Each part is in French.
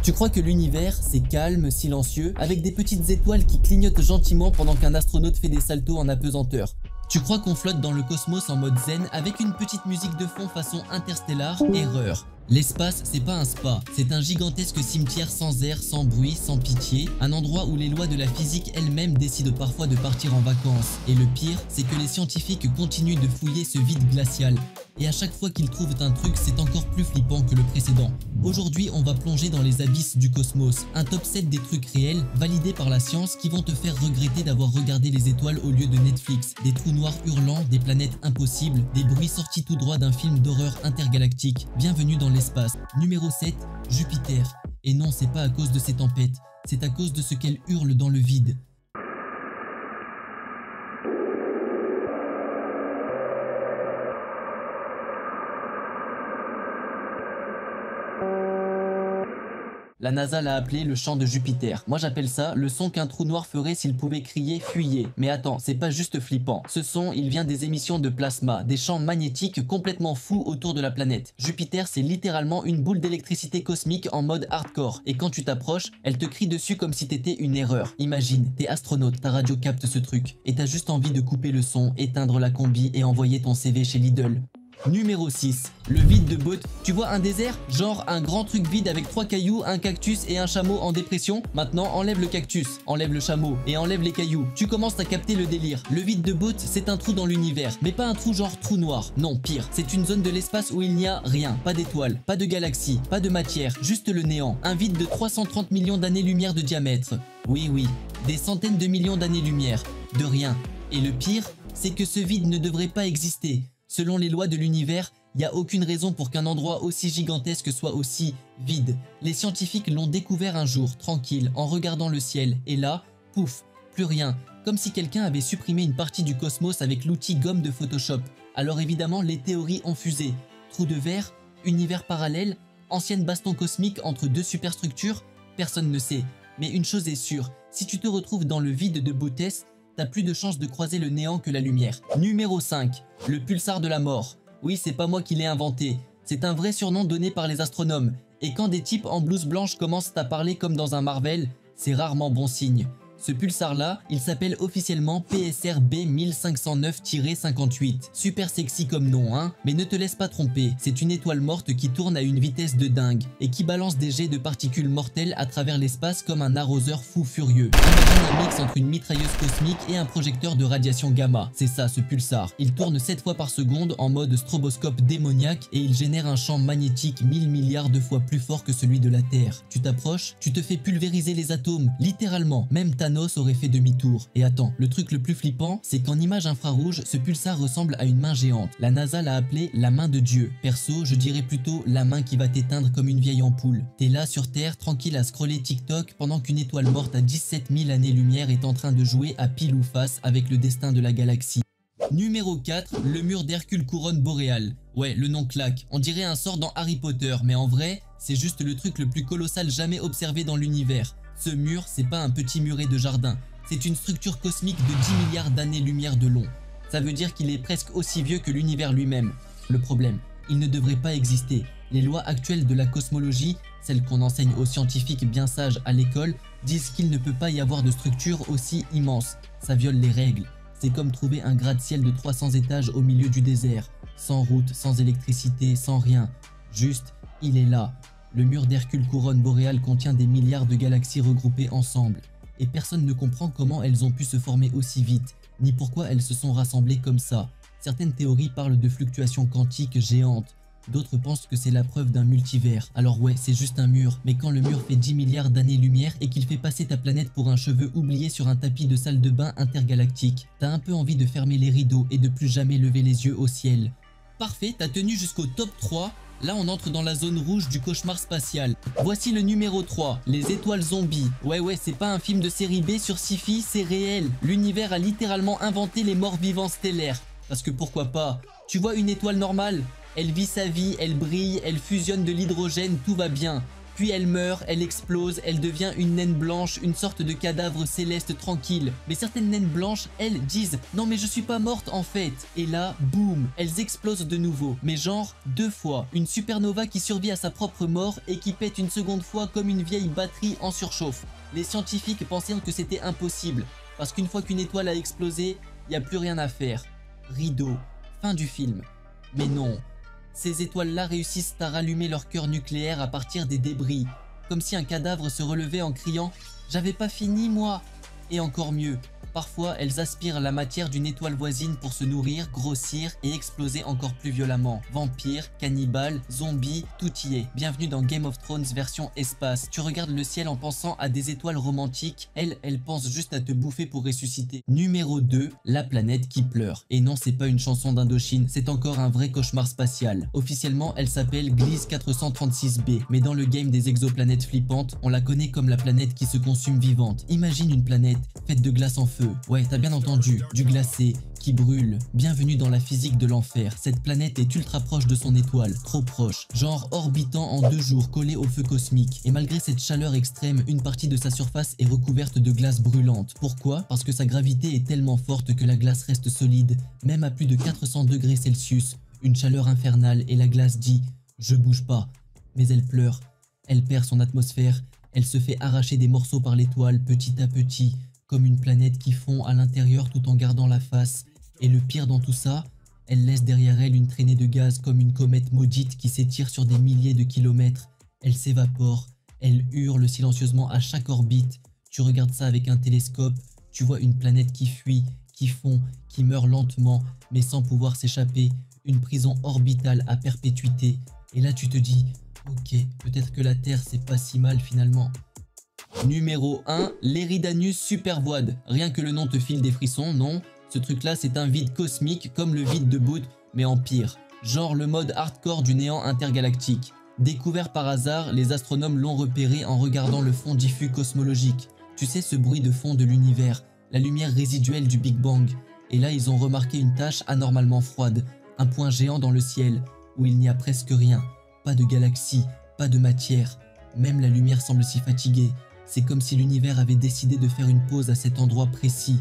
Tu crois que l'univers, c'est calme, silencieux, avec des petites étoiles qui clignotent gentiment pendant qu'un astronaute fait des saltos en apesanteur. Tu crois qu'on flotte dans le cosmos en mode zen avec une petite musique de fond façon interstellar? Erreur. L'espace, c'est pas un spa, c'est un gigantesque cimetière sans air, sans bruit, sans pitié, un endroit où les lois de la physique elles-mêmes décident parfois de partir en vacances. Et le pire, c'est que les scientifiques continuent de fouiller ce vide glacial. Et à chaque fois qu'ils trouvent un truc, c'est encore plus flippant que le précédent. Aujourd'hui, on va plonger dans les abysses du cosmos, un top 7 des trucs réels, validés par la science, qui vont te faire regretter d'avoir regardé les étoiles au lieu de Netflix. Des trous noirs hurlants, des planètes impossibles, des bruits sortis tout droit d'un film d'horreur intergalactique. Bienvenue dans l'espace. Numéro 7, Jupiter. Et non, c'est pas à cause de ses tempêtes, c'est à cause de ce qu'elle hurle dans le vide. La NASA l'a appelé le chant de Jupiter. Moi j'appelle ça le son qu'un trou noir ferait s'il pouvait crier « fuyez ». Mais attends, c'est pas juste flippant. Ce son, il vient des émissions de plasma, des champs magnétiques complètement fous autour de la planète. Jupiter, c'est littéralement une boule d'électricité cosmique en mode hardcore. Et quand tu t'approches, elle te crie dessus comme si t'étais une erreur. Imagine, t'es astronaute, ta radio capte ce truc. Et t'as juste envie de couper le son, éteindre la combi et envoyer ton CV chez Lidl. Numéro 6, le vide de Boot. Tu vois un désert? Genre un grand truc vide avec 3 cailloux, un cactus et un chameau en dépression? Maintenant enlève le cactus, enlève le chameau et enlève les cailloux. Tu commences à capter le délire. Le vide de Boot, c'est un trou dans l'univers, mais pas un trou genre trou noir. Non, pire, c'est une zone de l'espace où il n'y a rien. Pas d'étoiles, pas de galaxies, pas de matière, juste le néant. Un vide de 330 millions d'années-lumière de diamètre. Oui, des centaines de millions d'années-lumière. De rien. Et le pire, c'est que ce vide ne devrait pas exister. Selon les lois de l'univers, il n'y a aucune raison pour qu'un endroit aussi gigantesque soit aussi vide. Les scientifiques l'ont découvert un jour, tranquille, en regardant le ciel. Et là, pouf, plus rien. Comme si quelqu'un avait supprimé une partie du cosmos avec l'outil gomme de Photoshop. Alors évidemment, les théories ont fusé. Trou de verre, univers parallèle, ancienne baston cosmique entre deux superstructures, personne ne sait. Mais une chose est sûre, si tu te retrouves dans le vide de Bootes, t'as plus de chances de croiser le néant que la lumière. Numéro 5, le pulsar de la mort. Oui, c'est pas moi qui l'ai inventé, c'est un vrai surnom donné par les astronomes. Et quand des types en blouse blanche commencent à parler comme dans un Marvel, c'est rarement bon signe. Ce pulsar-là, il s'appelle officiellement PSR B1509-58. Super sexy comme nom, hein? Mais ne te laisse pas tromper, c'est une étoile morte qui tourne à une vitesse de dingue et qui balance des jets de particules mortelles à travers l'espace comme un arroseur fou furieux. Imagine un mix entre une mitrailleuse cosmique et un projecteur de radiation gamma. C'est ça, ce pulsar. Il tourne 7 fois par seconde en mode stroboscope démoniaque et il génère un champ magnétique 1000 milliards de fois plus fort que celui de la Terre. Tu t'approches, tu te fais pulvériser les atomes, littéralement, même Thanos aurait fait demi-tour. Et attends, le truc le plus flippant, c'est qu'en image infrarouge, ce pulsar ressemble à une main géante. La NASA l'a appelé la main de Dieu. Perso, je dirais plutôt la main qui va t'éteindre comme une vieille ampoule. T'es là sur Terre, tranquille à scroller TikTok, pendant qu'une étoile morte à 17 000 années-lumière est en train de jouer à pile ou face avec le destin de la galaxie. Numéro 4, le mur d'Hercule couronne boréale. Ouais, le nom claque, on dirait un sort dans Harry Potter, mais en vrai, c'est juste le truc le plus colossal jamais observé dans l'univers. Ce mur, c'est pas un petit muret de jardin, c'est une structure cosmique de 10 milliards d'années-lumière de long. Ça veut dire qu'il est presque aussi vieux que l'univers lui-même. Le problème, il ne devrait pas exister. Les lois actuelles de la cosmologie, celles qu'on enseigne aux scientifiques bien sages à l'école, disent qu'il ne peut pas y avoir de structure aussi immense. Ça viole les règles. C'est comme trouver un gratte-ciel de 300 étages au milieu du désert, sans route, sans électricité, sans rien. Juste, il est là. Le mur d'Hercule couronne boréale contient des milliards de galaxies regroupées ensemble. Et personne ne comprend comment elles ont pu se former aussi vite, ni pourquoi elles se sont rassemblées comme ça. Certaines théories parlent de fluctuations quantiques géantes. D'autres pensent que c'est la preuve d'un multivers. Alors ouais, c'est juste un mur, mais quand le mur fait 10 milliards d'années-lumière et qu'il fait passer ta planète pour un cheveu oublié sur un tapis de salle de bain intergalactique, t'as un peu envie de fermer les rideaux et de plus jamais lever les yeux au ciel. Parfait, t'as tenu jusqu'au top 3. Là, on entre dans la zone rouge du cauchemar spatial. Voici le numéro 3, les étoiles zombies. Ouais, c'est pas un film de série B sur sci-fi, c'est réel. L'univers a littéralement inventé les morts vivants stellaires. Parce que pourquoi pas? Tu vois une étoile normale? Elle vit sa vie, elle brille, elle fusionne de l'hydrogène, tout va bien. Puis elle meurt, elle explose, elle devient une naine blanche, une sorte de cadavre céleste tranquille. Mais certaines naines blanches, elles disent « Non mais je suis pas morte en fait !» Et là, boum, elles explosent de nouveau. Mais genre 2 fois. Une supernova qui survit à sa propre mort et qui pète une seconde fois comme une vieille batterie en surchauffe. Les scientifiques pensaient que c'était impossible. Parce qu'une fois qu'une étoile a explosé, il n'y a plus rien à faire. Rideau. Fin du film. Mais non. Ces étoiles-là réussissent à rallumer leur cœur nucléaire à partir des débris. Comme si un cadavre se relevait en criant « J'avais pas fini moi !» Et encore mieux, parfois elles aspirent la matière d'une étoile voisine pour se nourrir, grossir et exploser encore plus violemment. Vampires, cannibales, zombies, tout y est. Bienvenue dans Game of Thrones version espace. Tu regardes le ciel en pensant à des étoiles romantiques, elles pensent juste à te bouffer pour ressusciter. Numéro 2, la planète qui pleure. Et non, c'est pas une chanson d'Indochine, c'est encore un vrai cauchemar spatial. Officiellement, elle s'appelle Gliese 436b, mais dans le game des exoplanètes flippantes, on la connaît comme la planète qui se consume vivante. Imagine une planète faite de glace en feu. Ouais, t'as bien entendu, du glacé, qui brûle. Bienvenue dans la physique de l'enfer. Cette planète est ultra proche de son étoile, trop proche. Genre orbitant en 2 jours, collée au feu cosmique. Et malgré cette chaleur extrême, une partie de sa surface est recouverte de glace brûlante. Pourquoi? Parce que sa gravité est tellement forte que la glace reste solide, même à plus de 400 degrés Celsius. Une chaleur infernale et la glace dit « Je bouge pas ». Mais elle pleure, elle perd son atmosphère, elle se fait arracher des morceaux par l'étoile petit à petit, comme une planète qui fond à l'intérieur tout en gardant la face. Et le pire dans tout ça, elle laisse derrière elle une traînée de gaz comme une comète maudite qui s'étire sur des milliers de kilomètres. Elle s'évapore, elle hurle silencieusement à chaque orbite. Tu regardes ça avec un télescope, tu vois une planète qui fuit, qui fond, qui meurt lentement, mais sans pouvoir s'échapper. Une prison orbitale à perpétuité. Et là tu te dis, ok, peut-être que la Terre c'est pas si mal finalement. Numéro 1, l'Eridanus supervoide. Rien que le nom te file des frissons, non? Ce truc là c'est un vide cosmique comme le vide de Boot, mais en pire. Genre le mode hardcore du néant intergalactique. Découvert par hasard, les astronomes l'ont repéré en regardant le fond diffus cosmologique. Tu sais, ce bruit de fond de l'univers, la lumière résiduelle du Big Bang. Et là ils ont remarqué une tache anormalement froide, un point géant dans le ciel, où il n'y a presque rien. Pas de galaxie, pas de matière. Même la lumière semble s'y fatiguer. C'est comme si l'univers avait décidé de faire une pause à cet endroit précis.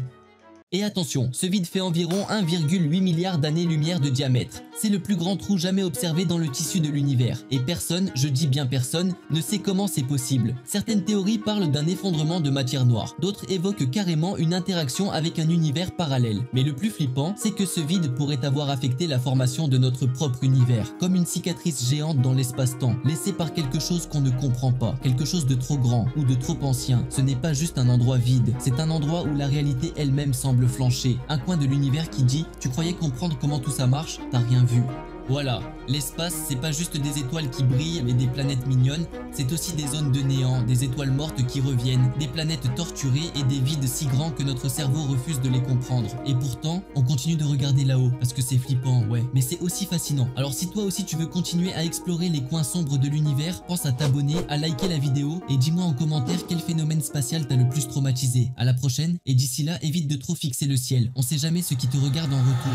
Et attention, ce vide fait environ 1,8 milliard d'années-lumière de diamètre. C'est le plus grand trou jamais observé dans le tissu de l'univers. Et personne, je dis bien personne, ne sait comment c'est possible. Certaines théories parlent d'un effondrement de matière noire. D'autres évoquent carrément une interaction avec un univers parallèle. Mais le plus flippant, c'est que ce vide pourrait avoir affecté la formation de notre propre univers. Comme une cicatrice géante dans l'espace-temps, laissée par quelque chose qu'on ne comprend pas. Quelque chose de trop grand ou de trop ancien. Ce n'est pas juste un endroit vide. C'est un endroit où la réalité elle-même semble flancher, un coin de l'univers qui dit « Tu croyais comprendre comment tout ça marche? T'as rien vu ». Voilà, l'espace c'est pas juste des étoiles qui brillent et des planètes mignonnes, c'est aussi des zones de néant, des étoiles mortes qui reviennent, des planètes torturées et des vides si grands que notre cerveau refuse de les comprendre. Et pourtant, on continue de regarder là-haut parce que c'est flippant, ouais, mais c'est aussi fascinant. Alors si toi aussi tu veux continuer à explorer les coins sombres de l'univers, pense à t'abonner, à liker la vidéo et dis-moi en commentaire quel phénomène spatial t'as le plus traumatisé. À la prochaine, et d'ici là, évite de trop fixer le ciel, on sait jamais ce qui te regarde en retour.